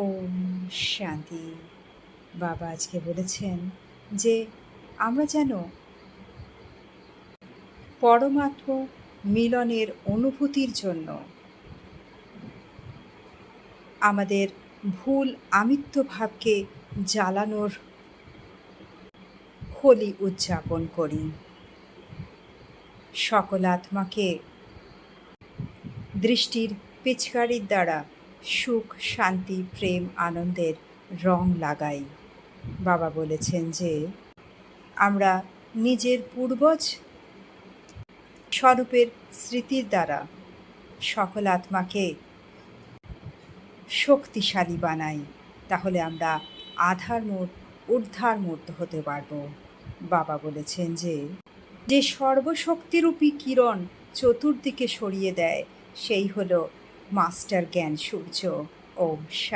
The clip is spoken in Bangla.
ওম শান্তি। বাবা আজকে বলেছেন যে আমরা যেন পরমাত্ম মিলনের অনুভূতির জন্য আমাদের ভুল আমিত্বভাবকে জ্বালানোর হোলি উদযাপন করি। সকল আত্মাকে দৃষ্টির পিচকারির দ্বারা সুখ, শান্তি, প্রেম, আনন্দের রং লাগাই। বাবা বলেছেন যে আমরা নিজের পূর্বজ স্বরূপের স্মৃতির দ্বারা সকল আত্মাকে শক্তিশালী বানাই, তাহলে আমরা ঊর্ধ্বারমূর্ত হতে পারব। বাবা বলেছেন যে যে সর্বশক্তিরূপী কিরণ চতুর্দিকে সরিয়ে দেয় সেই হলো মাস্টার জ্ঞান সূর্য। ওম শান্তি।